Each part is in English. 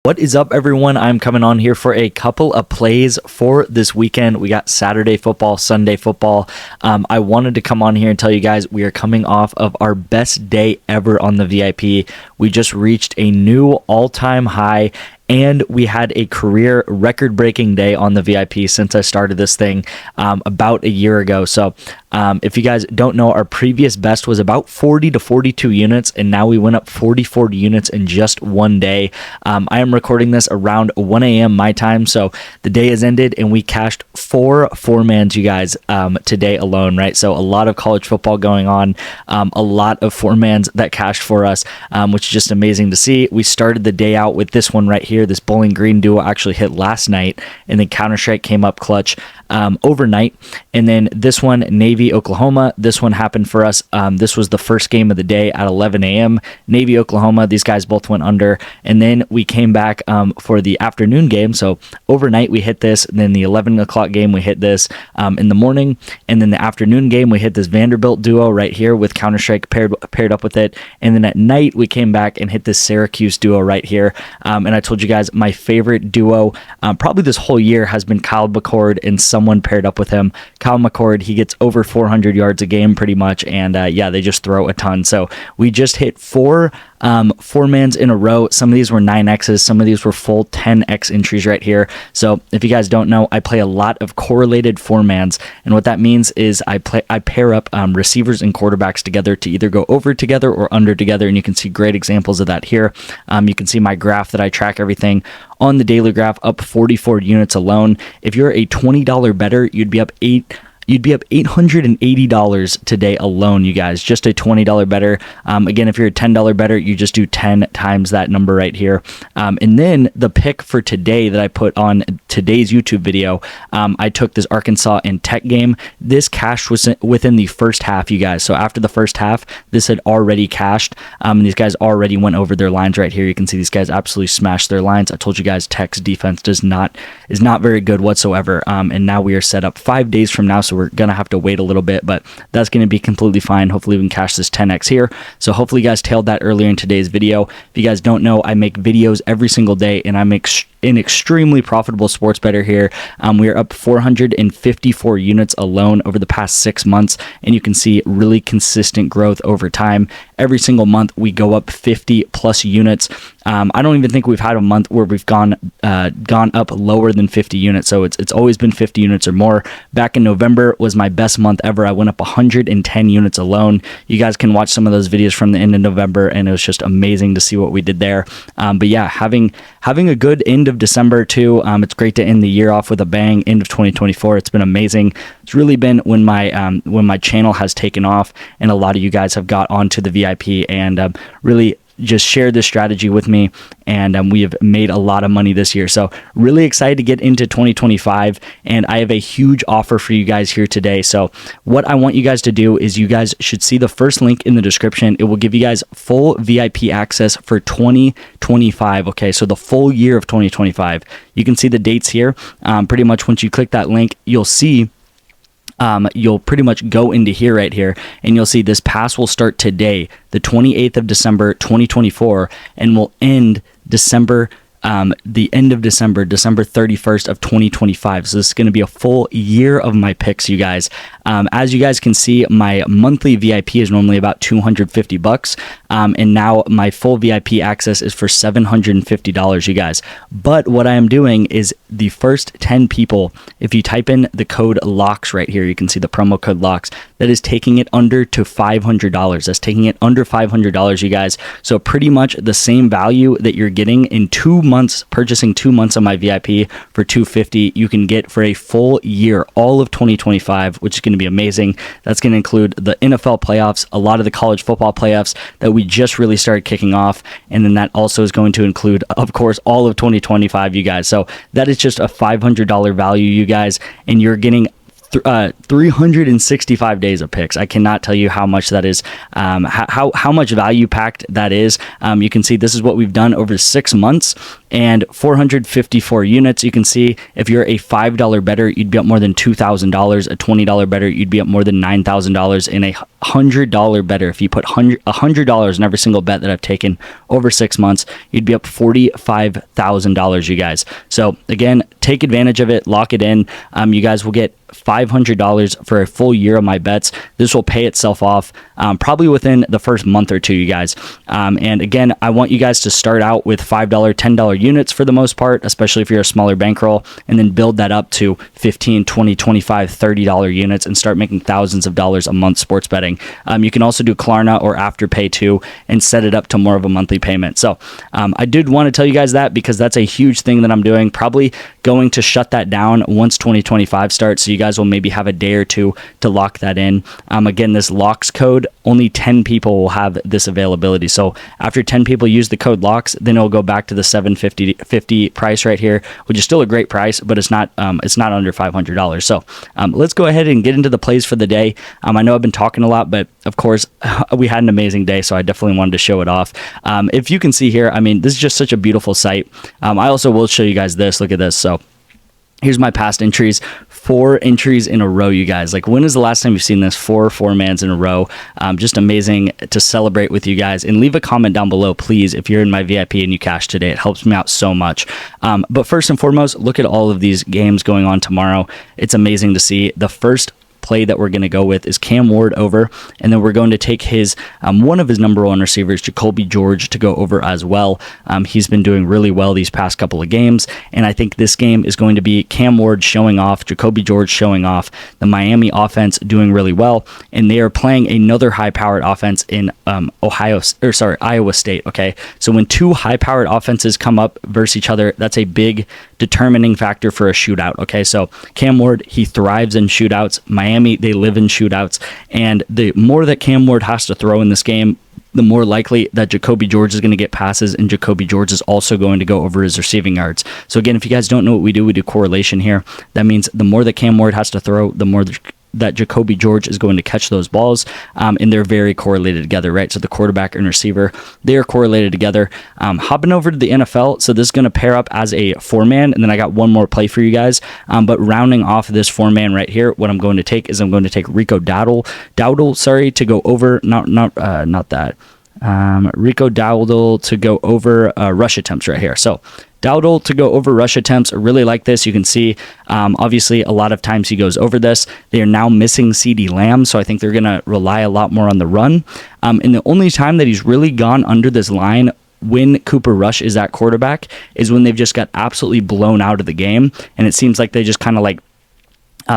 What is up, everyone? I'm coming on here for a couple of plays for this weekend. We got Saturday football, Sunday football. I wanted to come on here and tell you guys we are coming off of our best day ever on the VIP. We just reached a new all-time high, and we had a career record-breaking day on the VIP since I started this thing about a year ago. So if you guys don't know, our previous best was about 40 to 42 units, and now we went up 44 units in just one day. I am recording this around 1 a.m. my time, so the day has ended, and we cashed four-mans, you guys, today alone, right? So a lot of college football going on, a lot of four-mans that cashed for us, which is just amazing to see. We started the day out with this one right here. This Bowling Green duo actually hit last night, and then Counter-Strike came up clutch overnight. And then this one, Navy, Oklahoma, this one happened for us. This was the first game of the day at 11 a.m. Navy, Oklahoma, these guys both went under. And then we came back for the afternoon game. So overnight we hit this, and then the 11 o'clock game we hit this in the morning. And then the afternoon game we hit this Vanderbilt duo right here with Counter-Strike paired up with it. And then at night we came back and hit this Syracuse duo right here. And I told you guys my favorite duo probably this whole year has been Kyle McCord and someone paired up with him. Kyle McCord, he gets over 400 yards a game pretty much, and yeah, they just throw a ton. So we just hit four-mans in a row. Some of these were 9Xs, some of these were full 10X entries right here. So if you guys don't know, I play a lot of correlated four-mans, and what that means is I pair up receivers and quarterbacks together to either go over together or under together, and you can see great examples of that here. You can see my graph that I track everything on the daily graph, up 44 units alone. If you're a $20 bettor, you'd be up $880 today alone, you guys. Just a $20 bettor. Again, if you're a $10 bettor, you just do 10 times that number right here. And then the pick for today that I put on today's YouTube video, I took this Arkansas and Tech game. This cashed was within the first half, you guys. So after the first half, this had already cashed. And these guys already went over their lines right here. You can see these guys absolutely smashed their lines. I told you guys Tech's defense is not very good whatsoever. And now we are set up 5 days from now, so we're gonna have to wait a little bit, but that's gonna be completely fine. Hopefully we can cash this 10x here. So hopefully you guys tailed that earlier in today's video. If you guys don't know, I make videos every single day, and I make an extremely profitable sports bettor here. We are up 454 units alone over the past 6 months, and you can see really consistent growth over time. Every single month we go up 50 plus units. I don't even think we've had a month where we've gone up lower than 50 units. So it's always been 50 units or more. Back in November was my best month ever. I went up 110 units alone. You guys can watch some of those videos from the end of November, and it was just amazing to see what we did there. But yeah, having a good end of December too. It's great to end the year off with a bang. End of 2024. It's been amazing. It's really been when my channel has taken off, and a lot of you guys have got onto the VIP and really just shared this strategy with me, and we have made a lot of money this year. So really excited to get into 2025, and I have a huge offer for you guys here today. So what I want you guys to do is you guys should see the first link in the description. It will give you guys full VIP access for 2025. Okay, so the full year of 2025. You can see the dates here. Pretty much once you click that link, you'll see you'll pretty much go into here right here, and you'll see this pass will start today, the 28th of December 2024, and will end the end of December 31st of 2025. So this is going to be a full year of my picks, you guys. As you guys can see, my monthly VIP is normally about $250, and now my full VIP access is for $750, you guys. But what I am doing is the first 10 people, if you type in the code LOCKS right here, you can see the promo code LOCKS, that is taking it under to $500. That's taking it under $500, you guys. So pretty much the same value that you're getting in 2 months, purchasing 2 months of my VIP for $250, you can get for a full year, all of 2025, which is going to be amazing. That's going to include the NFL playoffs, a lot of the college football playoffs that we just really started kicking off, and then that also is going to include, of course, all of 2025, you guys. So that is just a $500 value, you guys, and you're getting 365 days of picks. I cannot tell you how much that is, how much value packed that is. You can see this is what we've done over 6 months and 454 units. You can see if you're a $5 bettor, you'd be up more than $2,000. A $20 bettor, you'd be up more than $9,000. And a $100 bettor, if you put $100 in every single bet that I've taken over 6 months, you'd be up $45,000, you guys. So again, take advantage of it, lock it in. You guys will get $500 for a full year of my bets. This will pay itself off probably within the first month or two, you guys. And again, I want you guys to start out with $5, $10 units for the most part, especially if you're a smaller bankroll, and then build that up to $15, $20, $25, $30 units and start making thousands of dollars a month sports betting. You can also do Klarna or Afterpay too and set it up to more of a monthly payment. So I did want to tell you guys that because that's a huge thing that I'm doing. Probably going to shut that down once 2025 starts. So you guys will maybe have a day or two to lock that in. Again, this locks code, only 10 people will have this availability. So after 10 people use the code locks, then it'll go back to the $750 price right here, which is still a great price, but it's not under $500. So let's go ahead and get into the plays for the day. I know I've been talking a lot, but of course we had an amazing day, so I definitely wanted to show it off. If you can see here, I mean, this is just such a beautiful sight. I also will show you guys this. Look at this. So here's my past entries. 4 entries in a row, you guys. Like, when is the last time you've seen this? 4-4-mans in a row. Just amazing to celebrate with you guys. And leave a comment down below, please, if you're in my VIP and you cash today. It helps me out so much. But first and foremost, look at all of these games going on tomorrow. It's amazing to see. The first play that we're going to go with is Cam Ward over, and then we're going to take his one of his number one receivers, Jacoby George, to go over as well. He's been doing really well these past couple of games, and I think this game is going to be Cam Ward showing off, Jacoby George showing off, the Miami offense doing really well, and they are playing another high-powered offense in Iowa State. Okay, so when 2 high-powered offenses come up versus each other, that's a big determining factor for a shootout. Okay, so Cam Ward, he thrives in shootouts. Miami, they live in shootouts, and the more that Cam Ward has to throw in this game, the more likely that Jacoby George is going to get passes, and Jacoby George is also going to go over his receiving yards. So again, if you guys don't know what we do correlation here. That means the more that Cam Ward has to throw, the more that Jacoby George is going to catch those balls, and they're very correlated together, right? So the quarterback and receiver, they are correlated together. Hopping over to the NFL, so this is going to pair up as a 4-man, and then I got one more play for you guys. But rounding off this 4-man right here, what I'm going to take is I'm going to take Rico Dowdle, to go over, Rico Dowdle to go over rush attempts right here. So Dowdle to go over rush attempts. I really like this. You can see, obviously, a lot of times he goes over this. They are now missing CeeDee Lamb, so I think they're going to rely a lot more on the run. And the only time that he's really gone under this line when Cooper Rush is at quarterback is when they've just got absolutely blown out of the game, and it seems like they just kind of like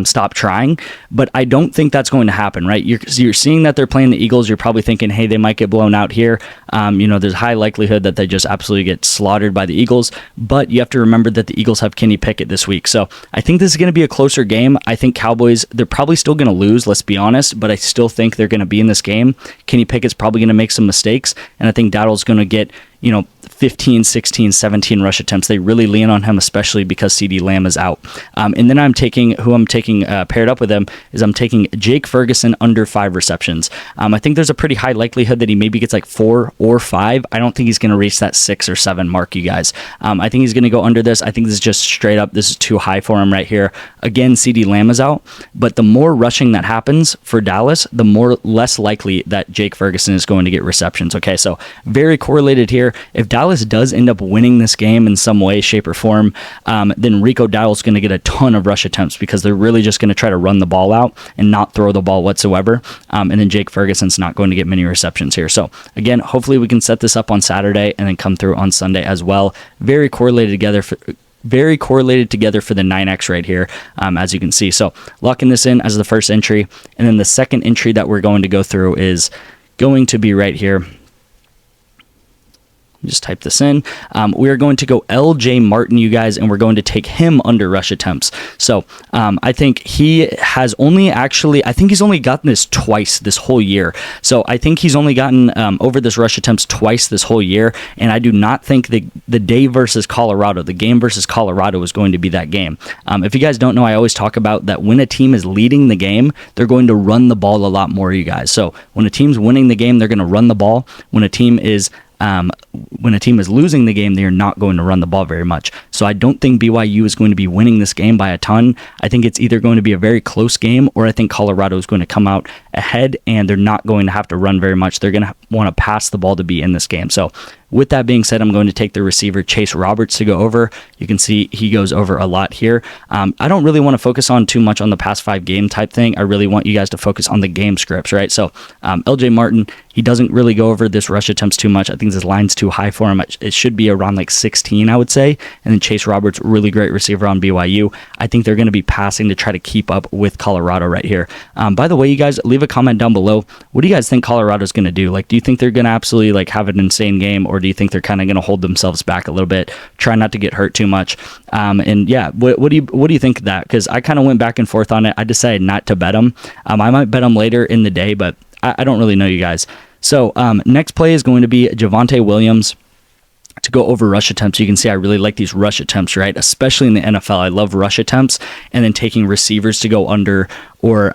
stop trying, but I don't think that's going to happen, right? You're seeing that they're playing the Eagles. You're probably thinking, hey, they might get blown out here. There's high likelihood that they just absolutely get slaughtered by the Eagles, but you have to remember that the Eagles have Kenny Pickett this week. So I think this is going to be a closer game. I think Cowboys, they're probably still going to lose, let's be honest, but I still think they're going to be in this game. Kenny Pickett's probably going to make some mistakes, and I think Dowdle's going to get 15, 16, 17 rush attempts. They really lean on him, especially because CeeDee Lamb is out. And then I'm taking paired up with him is I'm taking Jake Ferguson under 5 receptions. I think there's a pretty high likelihood that he maybe gets like 4 or 5. I don't think he's going to reach that 6 or 7 mark, you guys. I think he's going to go under this. I think this is just straight up. This is too high for him right here. Again, CeeDee Lamb is out, but the more rushing that happens for Dallas, the less likely that Jake Ferguson is going to get receptions. Okay, so very correlated here. If Dallas does end up winning this game in some way, shape, or form, then Rico Dowdle's going to get a ton of rush attempts because they're really just going to try to run the ball out and not throw the ball whatsoever. And then Jake Ferguson's not going to get many receptions here. So again, hopefully we can set this up on Saturday and then come through on Sunday as well. Very correlated together for the 9X right here, as you can see. So locking this in as the first entry, and then the second entry that we're going to go through is going to be right here. Just type this in. We are going to go LJ Martin, you guys, and we're going to take him under rush attempts. So I think he has only I think he's only gotten this twice this whole year. So I think he's only gotten over this rush attempts twice this whole year. And I do not think the day versus Colorado, the game versus Colorado, is going to be that game. If you guys don't know, I always talk about that when a team is leading the game, they're going to run the ball a lot more, you guys. So when a team's winning the game, they're going to run the ball. When a team is losing the game, they're not going to run the ball very much. So I don't think BYU is going to be winning this game by a ton. I think it's either going to be a very close game, or I think Colorado is going to come out ahead and they're not going to have to run very much. They're going to want to pass the ball to be in this game. So with that being said, I'm going to take the receiver Chase Roberts to go over. You can see he goes over a lot here. I don't really want to focus on too much on the past 5 game type thing. I really want you guys to focus on the game scripts, right? So LJ Martin, he doesn't really go over this rush attempts too much. I think this line's too high for him. It should be around like 16, I would say. And then Chase Roberts, really great receiver on BYU. I think they're going to be passing to try to keep up with Colorado right here. By the way, you guys, leave a comment down below. What do you guys think Colorado's going to do? Like, do you think they're going to absolutely like have an insane game, or do you think they're kind of going to hold themselves back a little bit, try not to get hurt too much? And yeah, what do you think of that? Because I kind of went back and forth on it. I decided not to bet them. I might bet them later in the day, but I don't really know, you guys. So next play is going to be Javonte Williams to go over rush attempts. You can see I really like these rush attempts, right? Especially in the NFL. I love rush attempts, and then taking receivers to go under, or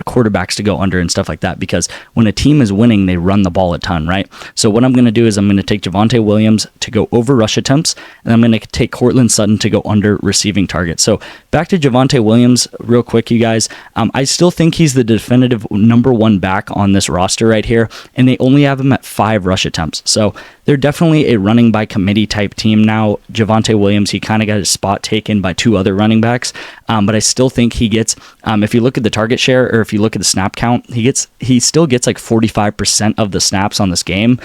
quarterbacks to go under and stuff like that, because when a team is winning, they run the ball a ton, right? So what I'm going to do is I'm going to take Javonte Williams to go over rush attempts, and I'm going to take Courtland Sutton to go under receiving targets. So back to Javonte Williams real quick, you guys. I still think he's the definitive #1 back on this roster right here, and they only have him at 5 rush attempts. So they're definitely a running by committee type team now. Javonte Williams, he kind of got his spot taken by 2 other running backs, but I still think he gets, if you look at the target share, or if you look at the snap count, he still gets like 45% of the snaps on this game.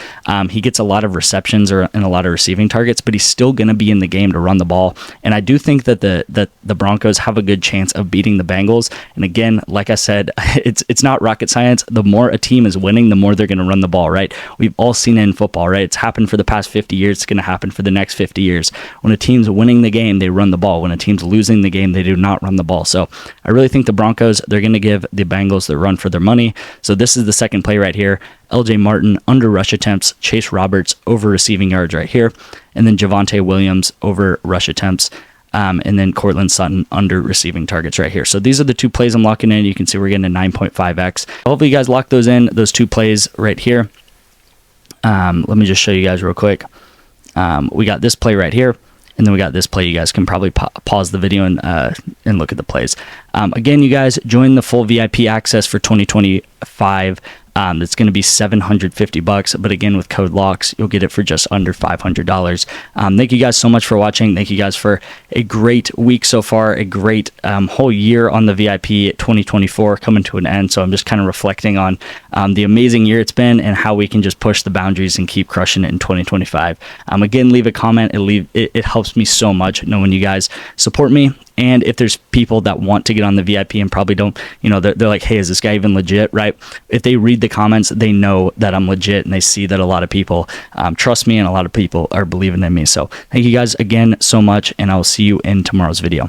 He gets a lot of receptions and a lot of receiving targets, but he's still going to be in the game to run the ball. And I do think that the Broncos have a good chance of beating the Bengals. And again, like I said, it's not rocket science. The more a team is winning, the more they're going to run the ball, right? We've all seen it in football, right? It's happened for the past 50 years. It's going to happen for the next 50 years. When a team's winning the game, they run the ball. When a team's losing the game, they do not run the ball. So I really think the Broncos, they're going to give the Bengals the run for their money. So this is the second play right here. LJ Martin under rush attempts, Chase Roberts over receiving yards right here, and then Javonte Williams over rush attempts, and then Courtland Sutton under receiving targets right here. So these are the 2 plays I'm locking in. You can see we're getting a 9.5x. Hopefully you guys lock those in, those 2 plays right here. Let me just show you guys real quick. We got this play right here, and then we got this play. You guys can probably pause the video and look at the plays. Again, you guys, join the full VIP access for 2025. That's going to be $750, but again, with code LOCKS, you'll get it for just under $500. Thank you guys so much for watching. Thank you guys for a great week so far, a great whole year on the VIP. 2024 coming to an end, so I'm just kind of reflecting on the amazing year it's been and how we can just push the boundaries and keep crushing it in 2025. Again, leave a comment. It helps me so much knowing you guys support me. And if there's people that want to get on the VIP and probably don't, they're like, hey, is this guy even legit, right? If they read the comments, they know that I'm legit, and they see that a lot of people trust me, and a lot of people are believing in me. So thank you guys again so much, and I'll see you in tomorrow's video.